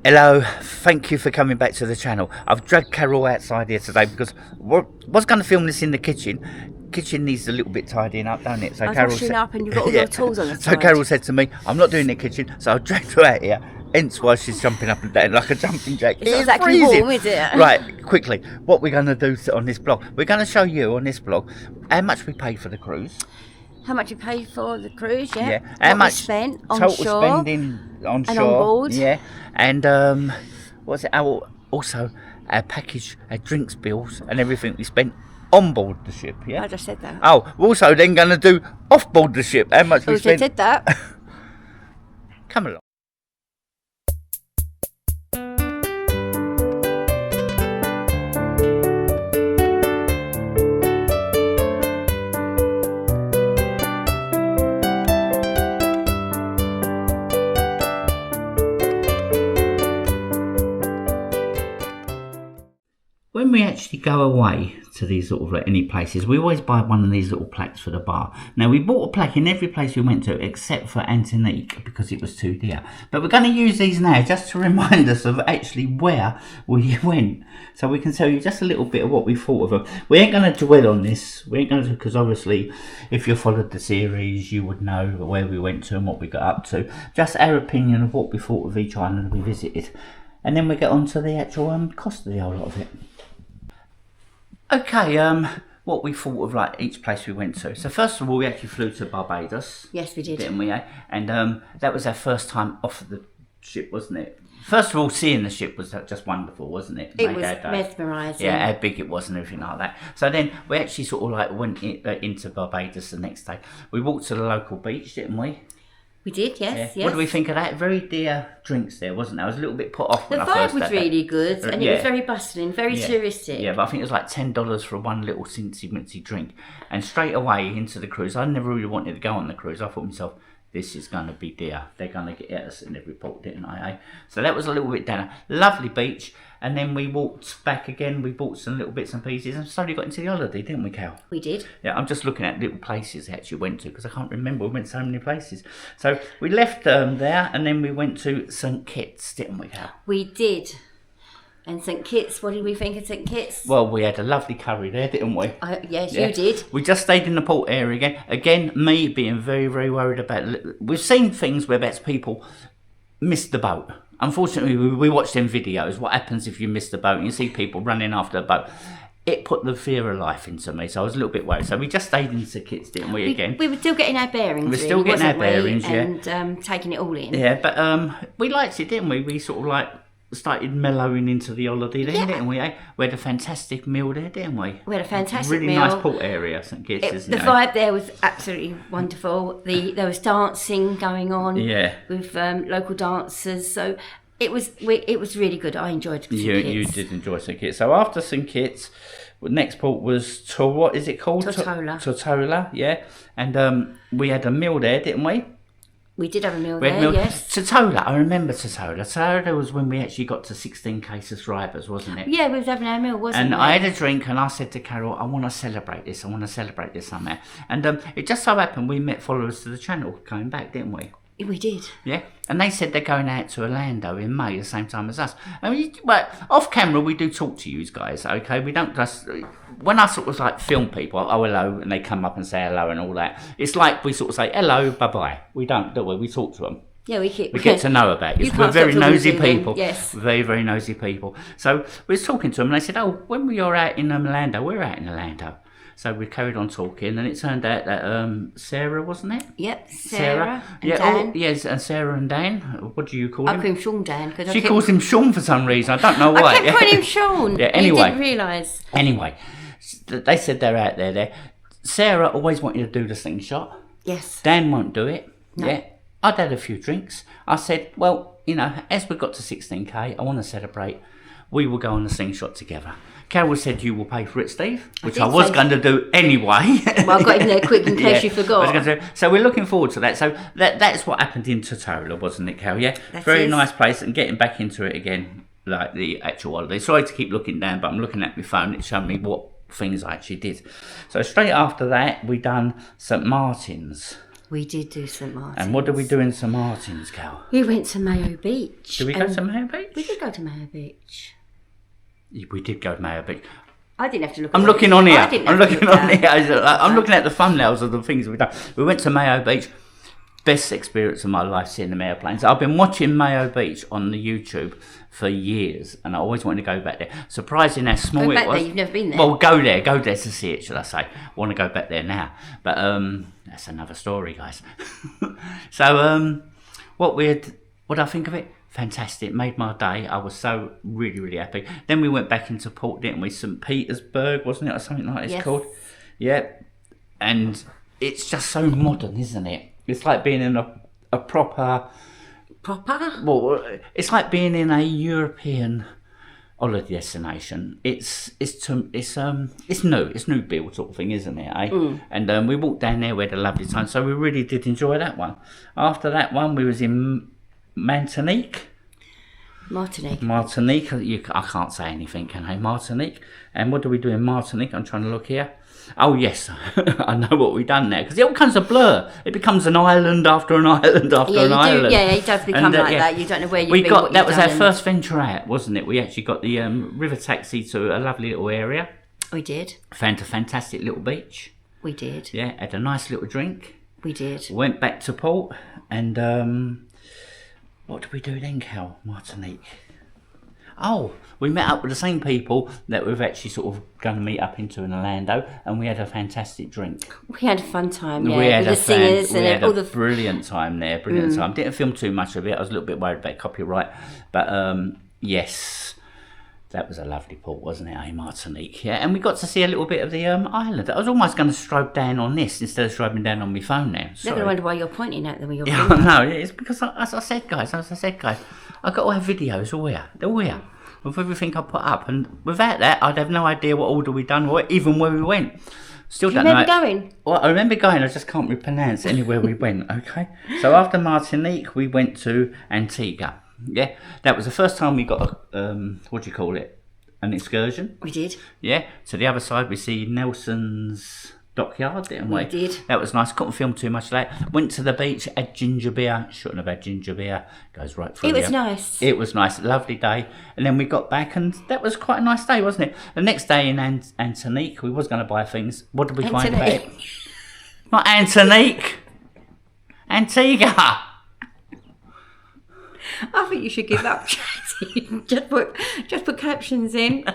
Hello, thank you for coming back to the channel. I've dragged Carol outside here today because was going to film this in the kitchen. Kitchen needs a little bit tidying up, don't it? So I was washing up and you've got all your tools on the side. So Carol said to me, I'm not doing the kitchen, so I've dragged her out here. Hence why she's jumping up and down like a jumping jack. It's not exactly freezing. Warm, is it? Right, quickly, what we're going to do on this blog, we're going to show you on this blog how much we paid for the cruise. How much you paid for the cruise, yeah. How much we spent total onshore spending onshore. And on board. Yeah. And what's it? Also our package, our drinks bills and everything we spent on board the ship, yeah? I just said that. Oh, we're also then going to do off board the ship. How much we spent. I said that. Come along. When we actually go away to these sort of any places, we always buy one of these little plaques for the bar. Now, we bought a plaque in every place we went to except for Antonique because it was too dear. But we're going to use these now just to remind us of actually where we went. So we can tell you just a little bit of what we thought of them. We ain't going to dwell on this. We ain't going to, because obviously if you followed the series, you would know where we went to and what we got up to. Just our opinion of what we thought of each island we visited. And then we get on to the actual cost of the whole lot of it. Okay, what we thought of like each place we went to. So first of all, we actually flew to Barbados. Yes, we did. Didn't we? And that was our first time off the ship, wasn't it? First of all, seeing the ship was just wonderful, wasn't it? It was mesmerising. Yeah, how big it was and everything like that. So then we actually sort of like went into Barbados the next day. We walked to the local beach, didn't we? We did, yes. What do we think of that? Very dear drinks there, wasn't there? I was a little bit put off when I first The vibe was really good and it was very bustling, very touristic. Yeah, but I think it was like $10 for one little cincy-mincy drink. And straight away into the cruise, I never really wanted to go on the cruise. I thought to myself, this is going to be dear. They're going to get at us in every port, didn't I? So that was a little bit down. Lovely beach. And then we walked back again. We bought some little bits and pieces and slowly got into the holiday, didn't we, Cal? We did. Yeah, I'm just looking at little places we actually went to because I can't remember. We went so many places. So we left there and then we went to St. Kitts, didn't we, Cal? We did. And St. Kitts, what did we think of St. Kitts? Well, we had a lovely curry there, didn't we? Yes, you did. We just stayed in the port area again. Again, me being very, very worried about it. We've seen things where that's people miss the boat. Unfortunately, we watched them videos. What happens if you miss the boat and you see people running after the boat? It put the fear of life into me, so I was a little bit worried. So we just stayed in St. Kitts, didn't we, again? We were still getting our bearings, We were still getting our bearings, and taking it all in. Yeah, but we liked it, didn't we? We sort of like started mellowing into the holiday then, didn't we? We had a fantastic meal there, didn't we? We had a fantastic really meal. Really nice port area, St. Kitts, isn't it? The vibe there was absolutely wonderful. There was dancing going on with local dancers, so it was really good. I enjoyed St. Kitts. You did enjoy St. Kitts. So after St. Kitts, next port was what is it called? Tortola. Tortola, yeah. And we had a meal there, didn't we? We did have a meal there, yes. Tortola, I remember Tortola. Tortola was when we actually got to 16k subscribers, wasn't it? Yeah, we was having our meal, wasn't we? And we? I had a drink and I said to Carol, I want to celebrate this somehow. And it just so happened we met followers to the channel coming back, didn't we? We did. Yeah, and they said they're going out to Orlando in May, the same time as us. I mean, but off camera we do talk to you guys, okay? We don't just when I sort of like film people, oh hello, and they come up and say hello and all that. It's like we sort of say hello, bye bye. We don't, do we? We talk to them. Yeah, we get to know about you. We're very nosy people. Yes, very, very nosy people. So we was talking to them, and they said, "Oh, when we were out in Orlando, we're out in Orlando." So we carried on talking, and it turned out that Sarah, wasn't it? Yep, Sarah and Dan. Oh, yes, and Sarah and Dan. What do you call him? I call him Sean Dan. She calls him Sean for some reason. I don't know why. I kept calling him Sean. Yeah, anyway. You didn't realise. Anyway, they said they're out there. Sarah always wanted to do the slingshot. Yes. Dan won't do it. No. Yeah. I'd had a few drinks. I said, well, you know, as we got to 16k, I want to celebrate. We will go on the slingshot together. Carol said you will pay for it, Steve, which I was going to do anyway. Well, I got in there quick in case you forgot. So we're looking forward to that. So that's what happened in Tortola, wasn't it, Carol? Yeah, very nice place, and getting back into it again, like the actual holiday. Sorry to keep looking down, but I'm looking at my phone. It's showing me what things I actually did. So straight after that, we done St. Martin's. We did do St Martin's. And what did we do in St Martin's, Cal? We went to Mayo Beach. Did we go to Mayo Beach? We did go to Mayo Beach. We did go to Mayo Beach. I didn't have to look. I'm looking on here. I'm looking at the thumbnails of the things we've done. We went to Mayo Beach. Best experience of my life seeing the airplanes. I've been watching Mayo Beach on the YouTube for years, and I always wanted to go back there. Surprising how small it was. There, you've never been there. Well, go there to see it, should I say? I want to go back there now, but that's another story, guys. So, what I think of it? Fantastic, made my day. I was so really happy. Then we went back into port, didn't we? St Petersburg, wasn't it, or something like it's called? Yeah, and it's just so modern, isn't it? It's like being in a proper. Well, it's like being in a European holiday destination. It's new build sort of thing, isn't it? Eh? And we walked down there. We had a lovely time, so we really did enjoy that one. After that one, we was in Martinique. I can't say anything, can I? Martinique. And what do we do in Martinique? I'm trying to look here. Oh yes, I know what we've done there, because it all becomes a blur. It becomes an island after an island after an island. Yeah, it does become that. You don't know where you've been. That was our first venture out, wasn't it? We actually got the river taxi to a lovely little area. We did. Found a fantastic little beach. We did. Yeah, had a nice little drink. We did. Went back to port, and what did we do then, Cal? Martinique. Oh, we met up with the same people that we've actually sort of going to meet up into in Orlando, and we had a fantastic drink. We had a fun time, yeah. We had with the singers and all the brilliant time there. Brilliant time. Didn't film too much of it. I was a little bit worried about copyright, but yes, that was a lovely port, wasn't it? Martinique, yeah. And we got to see a little bit of the island. I was almost going to strobe down on this instead of strobing down on my phone now. Never Never wonder why you're pointing at them when you're. Yeah, no, it's because as I said, guys, I got all our videos all here. They're all here. With everything I put up, and without that, I'd have no idea what order we done or even where we went. Still don't know. Going? Well, I remember going. I just can't pronounce anywhere we went. Okay, so after Martinique, we went to Antigua. Yeah, that was the first time we got a what do you call it? An excursion. We did. Yeah. To the other side, we see Nelson's dockyard, didn't we? We did. That was nice. Couldn't film too much of that. Went to the beach, had ginger beer. Shouldn't have had ginger beer. Goes right through. It was nice. It was nice. Lovely day. And then we got back, and that was quite a nice day, wasn't it? The next day in Antonique, we was going to buy things. What did we find about it? Not Antonique. Antigua. I think you should give up chatting. just put captions in.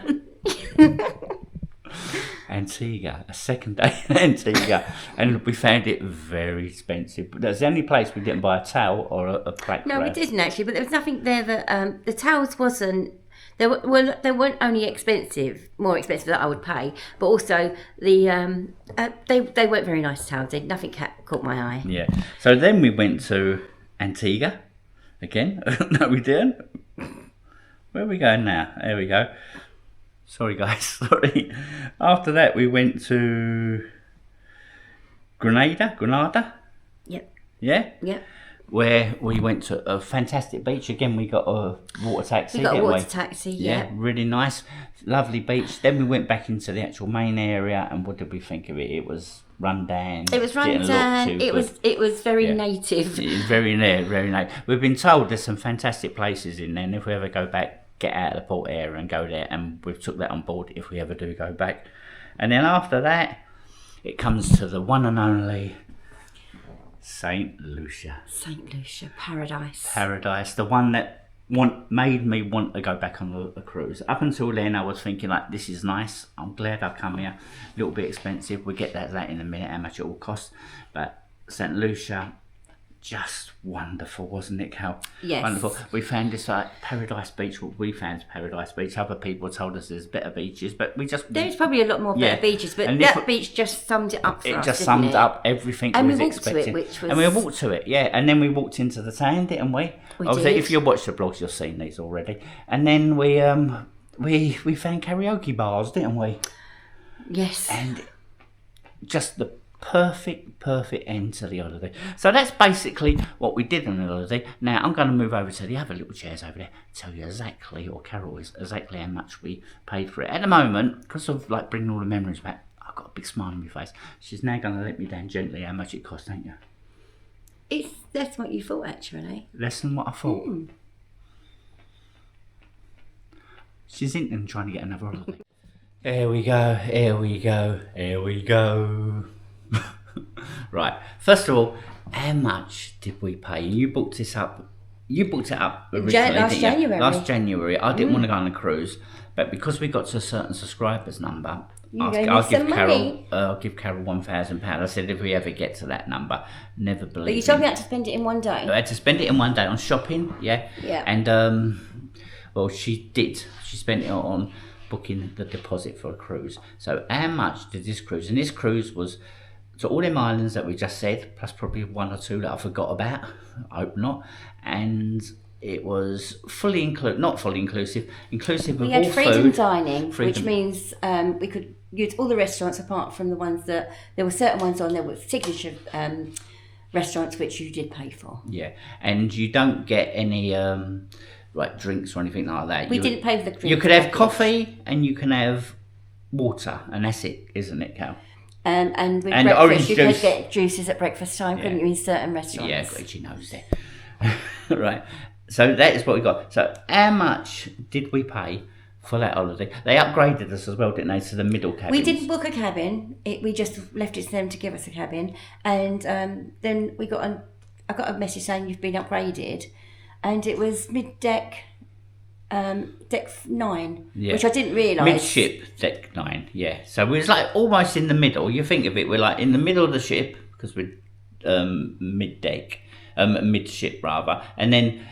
Antigua, a second day in Antigua, and we found it very expensive. But that's the only place we didn't buy a towel or a plaque. No, we didn't actually, but there was nothing there that the towels wasn't. They weren't only more expensive that I would pay, but also they weren't very nice towels. Nothing caught my eye. Yeah. So then we went to Antigua again. No, we didn't. Where are we going now? There we go. Sorry, guys. Sorry. After that, we went to Granada. Yep. Yeah? Yep. Where we went to a fantastic beach. Again, we got a water taxi. Taxi, yeah. Really nice. Lovely beach. Then we went back into the actual main area, and what did we think of it? It was run down. It was run down. It was very native. It was very native. We've been told there's some fantastic places in there, and if we ever go back, get out of the port area and go there, and we've took that on board if we ever do go back. And then after that, it comes to the one and only St Lucia. St Lucia, paradise. Paradise, the one that made me want to go back on a cruise. Up until then, I was thinking like, this is nice. I'm glad I've come here. A little bit expensive. We'll get that in a minute, how much it will cost. But St Lucia, just wonderful, wasn't it, Cal? Yes. Wonderful. We found this Paradise Beach. What we found is Paradise Beach. Other people told us there's better beaches, but there's probably a lot more better beaches, but that beach just summed it up for us. It just summed up everything we was expecting. And we walked to it, yeah. And then we walked into the town, didn't we? Obviously, if you watch the blogs, you've seen these already. And then we found karaoke bars, didn't we? Yes. And just the perfect end to the holiday. So that's basically what we did on the holiday. Now I'm going to move over to the other little chairs over there, tell you exactly, or Carol is exactly how much we paid for it. At the moment, because of like bringing all the memories back, I've got a big smile on my face. She's now going to let me down gently how much it cost, ain't you? It's less than what you thought, actually. Less than what I thought. She's in and trying to get another holiday. Here we go, here we go, here we go. Right, first of all, how much did we pay? You booked this up. You booked it up originally, last January. Last January. I didn't want to go on a cruise, but because we got to a certain subscribers number, I'll give Carol £1,000. I said if we ever get to that number, never believe. But you told me I had to spend it in one day. I had to spend it in one day on shopping, yeah. And well, she did. She spent it on booking the deposit for a cruise. So how much did this cruise? And this cruise was to all them islands that we just said, plus probably one or two that I forgot about. I hope not. And it was fully inclusive, not fully inclusive, inclusive of all food. We had freedom dining, which means we could use all the restaurants apart from the ones that, there were certain ones on there with signature restaurants which you did pay for. Yeah, and you don't get any like drinks or anything like that. We didn't pay for the drinks. You could have coffee and you can have water, and that's it, isn't it, Cal? And with and breakfast, you juice. could get juices at breakfast time, couldn't you, in certain restaurants? Yeah, good, she knows that. Right, so that is what we got. So how much did we pay for that holiday? They upgraded us as well, didn't they, to the middle cabin? We didn't book a cabin. We just left it to them to give us a cabin. And then I got a message saying you've been upgraded. And it was mid-deck, deck 9, which I didn't realise. Midship deck 9, yeah. So we was like almost in the middle. You think of it, we're like in the middle of the ship because we're mid-deck, midship rather, and then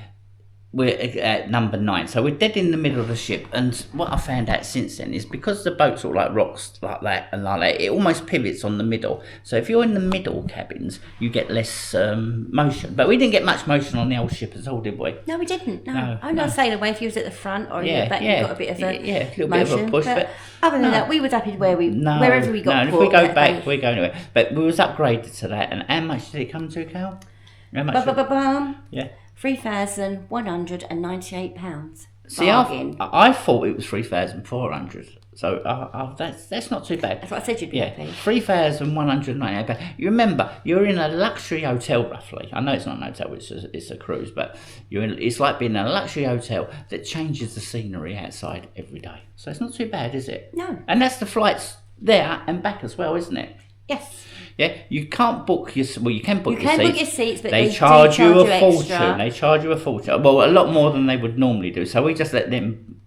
we're at number 9. So we're dead in the middle of the ship. And what I found out since then is because the boat's all like rocks like that and like that, it almost pivots on the middle. So if you're in the middle cabins, you get less motion. But we didn't get much motion on the old ship at all, did we? No, we didn't. No. I'm not saying away if you was at the front or in the back, you got a bit of a little motion. bit of a push. But other than that, we were happy wherever we got and if we go back, we go anywhere. But we was upgraded to that. And how much did it come to, Cal? How much? Yeah. £3,198. See, I thought it was 3,400. So that's not too bad. That's what I said you'd be happy. £3,198. You remember, you're in a luxury hotel roughly. I know it's not an hotel, it's a cruise, but it's like being in a luxury hotel that changes the scenery outside every day. So it's not too bad, is it? No. And that's the flights there and back as well, isn't it? Yes. Yeah, you can't book your... Well, you can book your seats. You can book your seats, but they charge you a fortune. Extra. They charge you a fortune. Well, a lot more than they would normally do. So we just let them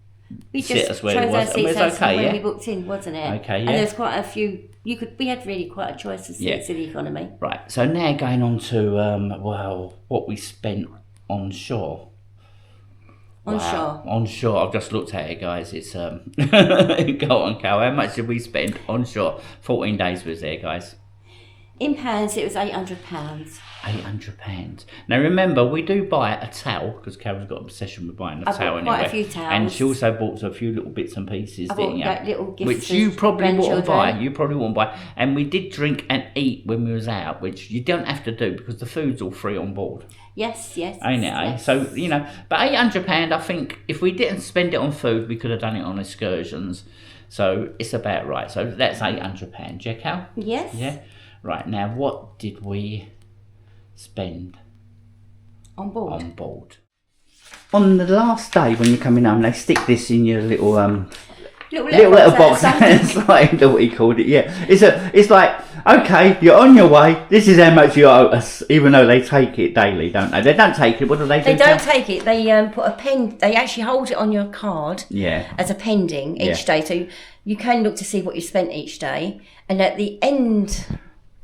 sit us where it was. And it was okay, when we booked in, wasn't it? Okay, yeah. And there's quite a few... We had really quite a choice of seats in the economy. Right, so now going on to, what we spent on shore. Onshore. Wow. Onshore. I've just looked at it, guys. It's go on, Cal. How much did we spend onshore? 14 days was there, guys. In pounds, it was £800. £800. Now remember, we do buy a towel because Carol's got an obsession with buying a towel anyway. Quite a few towels, and she also bought a few little bits and pieces, didn't you? Little gifts, which you probably wouldn't buy. You probably wouldn't buy. And we did drink and eat when we was out, which you don't have to do because the food's all free on board. Yes. Ain't it? Yes. So but £800. I think if we didn't spend it on food, we could have done it on excursions. So it's about right. So that's £800. Yeah, Cal? Yes. Yeah. Right, now what did we spend on board? On the last day when you're coming home, they stick this in your little little box. It's like what he called it. Yeah, it's like, okay, you're on your way. This is how much you owe us, even though they take it daily, don't they? They don't take it. What do they do? They don't take it. They put a pen. They actually hold it on your card. Yeah. As a pending each day, so you can look to see what you spent each day, and at the end,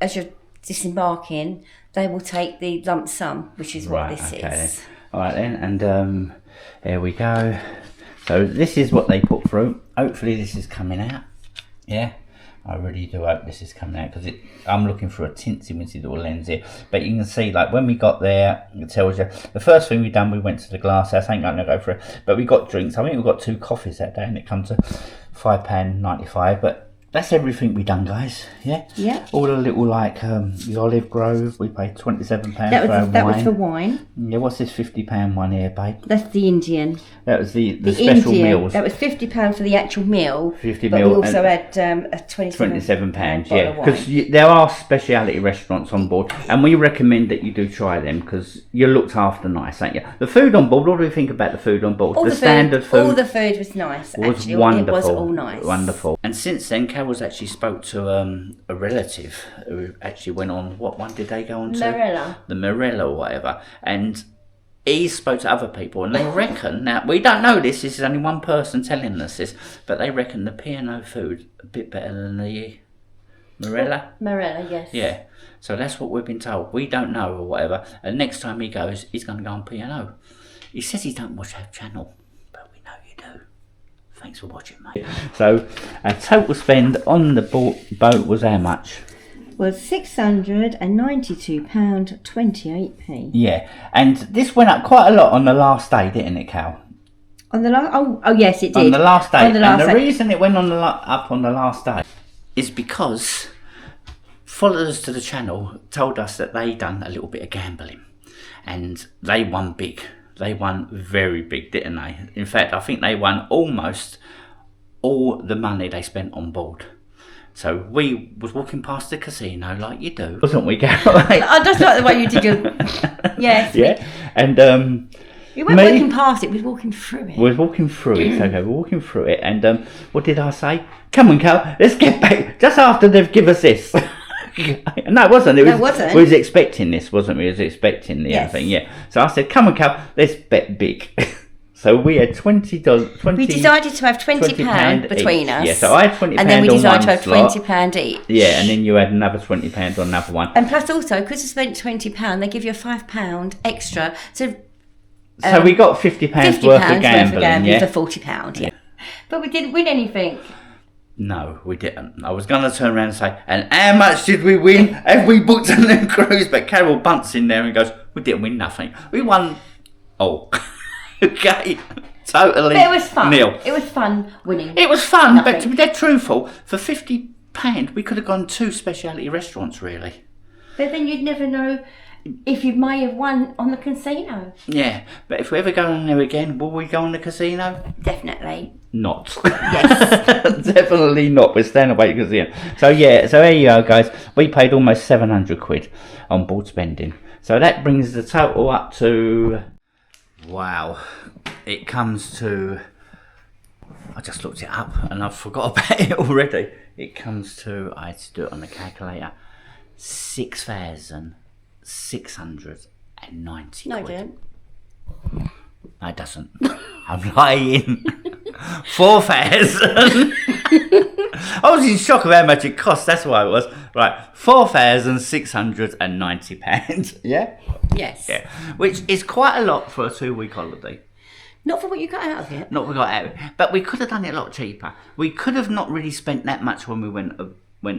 as you're disembarking, they will take the lump sum, which is what this is. All right then, and there we go. So this is what they put through. Hopefully this is coming out. Yeah, I really do hope this is coming out because I'm looking for a tinsy-wincy little lens here. But you can see, like, when we got there, it tells you, the first thing we done, we went to the glass house. I ain't going to go for it. But we got drinks. I think we got 2 coffees that day and it comes to £5.95. But that's everything we done, guys. Yeah. Yeah. All the little the olive grove. We paid £27 That was for wine. Yeah. What's this £50 one here, babe? That's the Indian. That was the special Indian, meals. that was £50 for the actual meal. 50 but mil. we also had a £27 yeah. Because there are speciality restaurants on board, and we recommend that you do try them because you're looked after nice, ain't you? The food on board. What do we think about the food on board? The standard food. All the food was nice. Was actually. wonderful. It was all nice. Wonderful. And since then, Carol's actually spoke to a relative who actually went on. What one did they go on to? Morella. The Morella or whatever. And he spoke to other people, and they reckon, now we don't know this is only one person telling us this, but they reckon the P&O food a bit better than the Morella. Morella, yes. Yeah. So that's what we've been told. We don't know or whatever. And next time he goes, he's going to go on P&O. He says he don't watch our channel, but we know you do. Thanks for watching, mate. So our total spend on the boat was how much? Was £692.28. Yeah, and this went up quite a lot on the last day, didn't it, Cal? On the last, oh yes, it did. On the last day, and the reason it went on up on the last day is because followers to the channel told us that they done a little bit of gambling, and they won big. They won very big, didn't they? In fact, I think they won almost all the money they spent on board. So we was walking past the casino like you do, wasn't we, Carol? I just like the way you did your... Yes. Yeah, and we weren't walking past it, we was walking through it. We was walking through it, okay, we're walking through it, and what did I say? Come on, Carol, let's get back, just after they've given us this. No, it wasn't. It wasn't. We was expecting this, wasn't we? We was expecting the other thing, yeah. So I said, come on, Carol, let's bet big. So we had $20. We decided to have £20 between us. Yeah, so I had £20 and then we decided to have slot. £20 each. Yeah, and then you had another £20 on another one. And plus also, because you spent £20, they give you a £5 extra. So we got £50 worth of gambling, yeah? For £40, yeah. But we didn't win anything. No, we didn't. I was going to turn around and say, and how much did we win? Have we booked on the cruise? But Carol bunts in there and goes, we didn't win nothing. We won, okay, totally. But it was fun. Nil. It was fun winning. It was fun, but to be dead truthful, for £50, we could have gone 2 speciality restaurants, really. But then you'd never know if you may have won on the casino. Yeah, but if we ever go on there again, will we go on the casino? Definitely. Not. Yes. Definitely not. We're staying away because so yeah, so there you go, guys. We paid almost £700 on board spending. So that brings the total up to, wow, it comes to, I just looked it up and I forgot about it already. It comes to, I had to do it on the calculator, 6,690 No, quid. it didn't. No, it doesn't. I'm lying. 4,000. I was in shock of how much it cost. That's why it was. Right, £4,690. Yeah? Yes. Yeah. Which is quite a lot for a 2-week holiday. Not for what you got out of it. Not what we got out of it. But we could have done it a lot cheaper. We could have not really spent that much when we went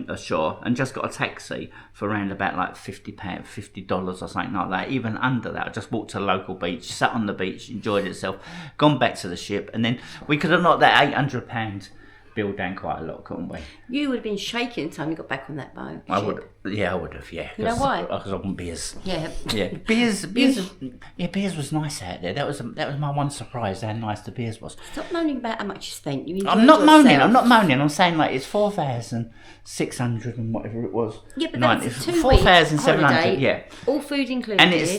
ashore and just got a taxi for around about like $50 or something like that. Even under that, I just walked to the local beach, sat on the beach, enjoyed itself, gone back to the ship, and then we could have knocked that £800 bill down quite a lot, couldn't we? You would have been shaking the time you got back on that boat. I would have, yeah. You know why? Because I want beers. Yeah. Yeah, beers was nice out there. That was my one surprise, how nice the beers was. Stop moaning about how much you spent. You I'm not moaning. I'm saying like it's 4,600 and whatever it was. Yeah, but that's 2 weeks 4,700. Yeah, all food included. and it's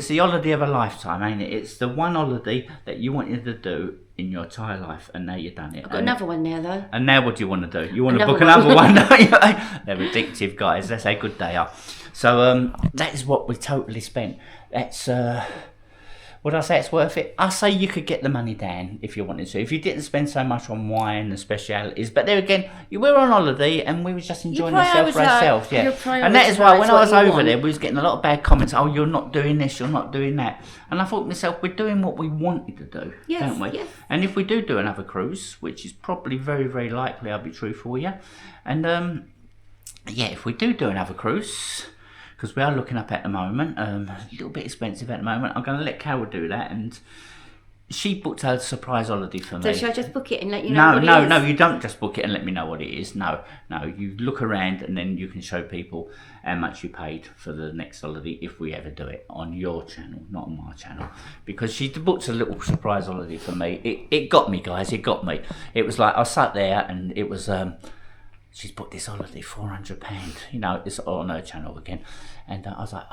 the holiday of a lifetime, ain't it? It's the one holiday that you wanted to do in your entire life, and now you've done it. I've got another one now, though. And now what do you want to do? You want to book another one, don't you? They're addictive, guys. That's how good they are. So that is what we totally spent. That's would I say it's worth it? I say you could get the money down if you wanted to. If you didn't spend so much on wine and specialities. But there again, we were on holiday and we were just enjoying ourselves for ourselves. Yeah. And that is why when I was over there, we was getting a lot of bad comments. Oh, you're not doing this, you're not doing that. And I thought to myself, we're doing what we wanted to do, don't we? Yes. And if we do another cruise, which is probably very, very likely, I'll be truthful with you. And if we do another cruise, because we are looking up at the moment, a little bit expensive at the moment. I'm going to let Carol do that, and she booked a surprise holiday for me. So should I just book it and let you know what it is? No, you don't just book it and let me know what it is. No, you look around and then you can show people how much you paid for the next holiday if we ever do it on your channel, not on my channel. Because she booked a little surprise holiday for me. It got me, guys, it got me. It was like, I sat there and it was... she's booked this holiday, £400. You know, it's on her channel again. And I was like,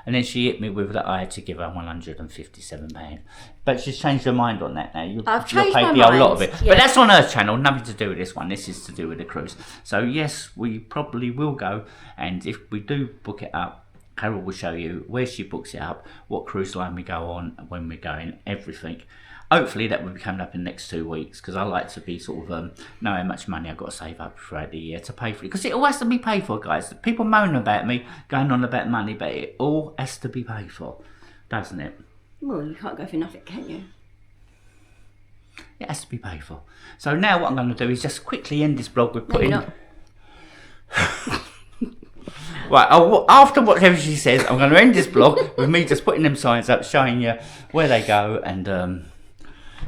And then she hit me with that I had to give her £157. But she's changed her mind on that now. I've changed paid my the whole lot mind, of it. yes. But that's on her channel, nothing to do with this one. This is to do with the cruise. So yes, we probably will go. And if we do book it up, Carol will show you where she books it up, what cruise line we go on, when we're going, everything. Hopefully that will be coming up in the next 2 weeks, because I like to be sort of know how much money I've got to save up throughout the year to pay for it, because it all has to be paid for, guys. People moan about me going on about money, but it all has to be paid for, doesn't it? Well, you can't go for nothing, can you? It has to be paid for. So now what I'm going to do is just quickly end this blog with putting... No, Right, after whatever she says, I'm going to end this blog with me just putting them signs up, showing you where they go and...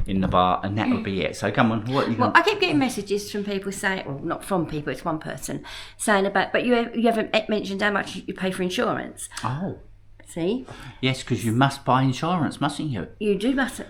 in the bar, and that will be it. So come on, what you Well, I keep getting messages from people saying, well, not from people, it's one person saying about, but you haven't mentioned how much you pay for insurance. Oh. See? Yes, because you must buy insurance, mustn't you? You do must.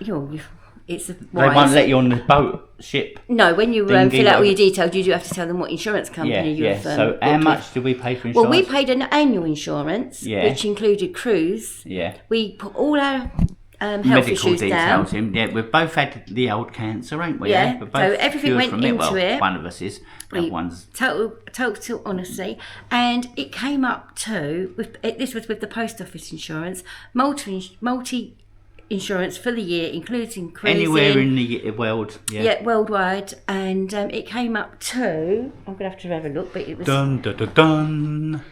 It's a They won't let you on the boat, ship. No, when you Dinghy, fill out all whatever. your details, you do have to tell them what insurance company you've So how much do we pay for insurance? Well, we paid an annual insurance, Yeah. which included cruise. Yeah. We put all our health Medical issues details down. in. Yeah, we've both had the old cancer, ain't we? Yeah, We've so both everything cured went from into well, it. one of us is. The one's... Total honesty, and it came up to this was with the post office insurance, multi insurance for the year, including cruising anywhere in the world. Yeah, worldwide, and it came up to. I'm gonna have to have a look, but it was dun dun dun dun.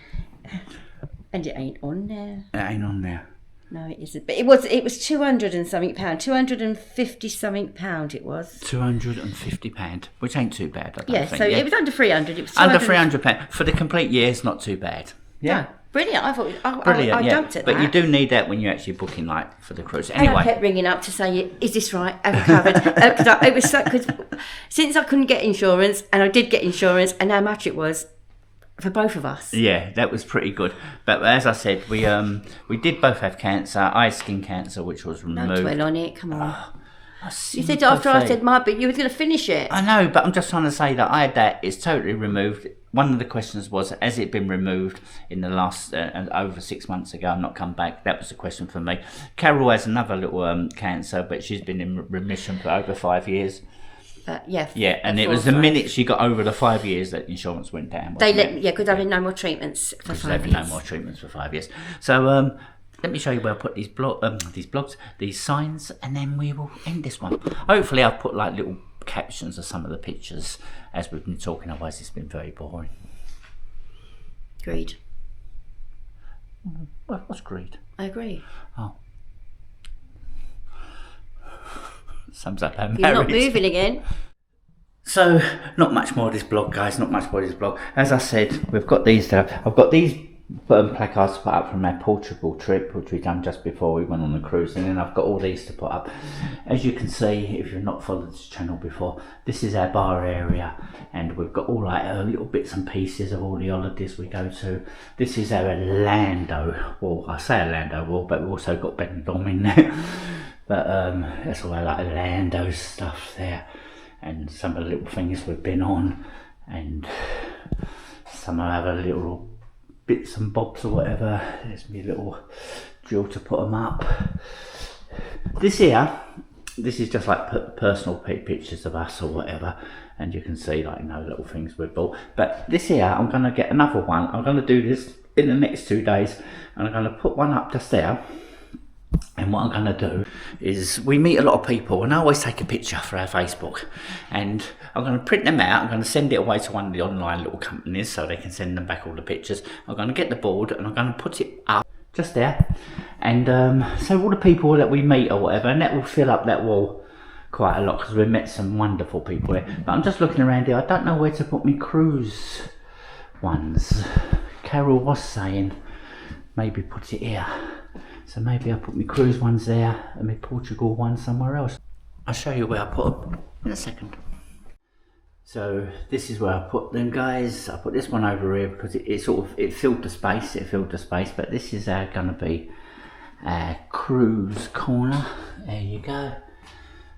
And it ain't on there. It ain't on there. No, it isn't. But it was 200 and something pound, 250 something pound. It was £250, which ain't too bad. I don't think. So it was under 300. It was under £300 for the complete year. It's not too bad. Yeah, brilliant. I thought Brilliant. I jumped at that. But you do need that when you're actually booking like for the cruise. And I Anyway, kept ringing up to say, "Is this right? Have I covered?" Because it was because since I couldn't get insurance, and I did get insurance, and how much it was for both of us. yeah, that was pretty good. But as I said, we did both have cancer. I had skin cancer, which was removed. Don't dwell on it. Come on. You said sympathy. after I said my bit, you were going to finish it. I know, but I'm just trying to say that I had that. It's totally removed. One of the questions was, has it been removed in the last over 6 months ago? Not come back. That was the question for me. Carol has another little cancer, but she's been in remission for over 5 years. Yeah, and it was the minute she got over the 5 years that insurance went down. Because I've had no more treatments for 5 years. No more treatments for 5 years. So let me show you where I put these signs, and then we will end this one. Hopefully, I'll put like little captions of some of the pictures as we've been talking. Otherwise, it's been very boring. Agreed. Well, what's greed? I agree. Oh. Sums up our marriage. You're not moving again. So, not much more of this blog, guys. Not much more of this blog. As I said, we've got these there. I've got these placards to put up from our Portugal trip, which we done just before we went on the cruise, and then I've got all these to put up. As you can see, if you've not followed this channel before, this is our bar area, and we've got all like little bits and pieces of all the holidays we go to. This is our Orlando wall. I say Orlando wall, but we've also got Benidorm in there. But that's all our like Orlando stuff there, and some of the little things we've been on, and some other little bits and bobs or whatever. There's me little drill to put them up. This is just like personal pictures of us or whatever, and you can see like little things we've bought. But this here, I'm going to get another one. I'm going to do this in the next 2 days, and I'm going to put one up just there. And what I'm going to do is, we meet a lot of people, and I always take a picture for our Facebook, and I'm going to print them out. I'm going to send it away to one of the online little companies so they can send them back all the pictures. I'm going to get the board and I'm going to put it up just there, and so all the people that we meet or whatever, and that will fill up that wall quite a lot, because we've met some wonderful people here. But I'm just looking around here. I don't know where to put my cruise ones. Carol was saying maybe put it here. So maybe I'll put my cruise ones there and my Portugal ones somewhere else. I'll show you where I put them in a second. So this is where I put them, guys. I put this one over here because it filled the space, but this is gonna be a cruise corner. There you go.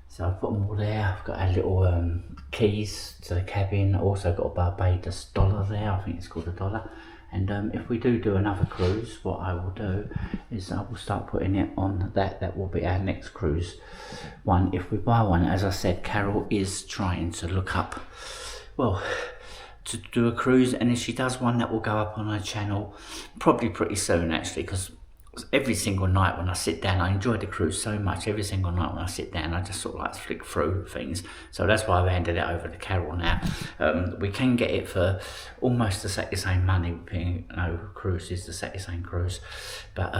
So I put them all there. I've got our little keys to the cabin. Also got a Barbados dollar there. I think it's called a dollar. And if we do another cruise, what I will do is I will start putting it on that. That will be our next cruise one. If we buy one, as I said, Carol is trying to look up, well, to do a cruise. And if she does one, that will go up on her channel probably pretty soon, actually, because every single night when I sit down, I enjoy the cruise so much. Every single night when I sit down, I just sort of like flick through things. So that's why I've handed it over to Carol now. We can get it for almost the same money. P&O cruise is the same cruise, but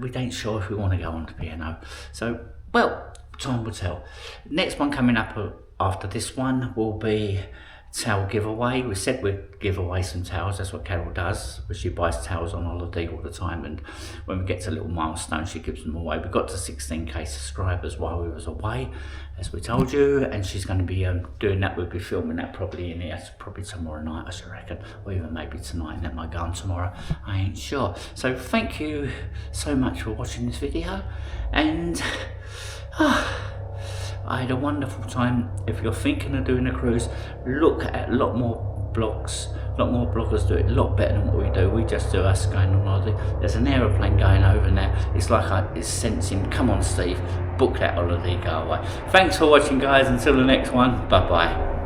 we ain't sure if we want to go on to P&O. So, well, time will tell. Next one coming up after this one will be towel giveaway. We said we'd give away some towels. That's what Carol does, but she buys towels on holiday all the time, and when we get to little milestones, she gives them away. We got to 16k subscribers while we was away, as we told you, and she's going to be doing that. We'll be filming that probably in here, probably tomorrow night, I should reckon, or even maybe tonight, and that might go on tomorrow, I ain't sure. So thank you so much for watching this video, and I had a wonderful time. If you're thinking of doing a cruise, look at a lot more blogs. A lot more bloggers do it a lot better than what we do. We just do us going on holiday. There's an aeroplane going over now. It's like it's sensing, come on Steve, book that holiday, go away. Thanks for watching, guys. Until the next one, bye bye.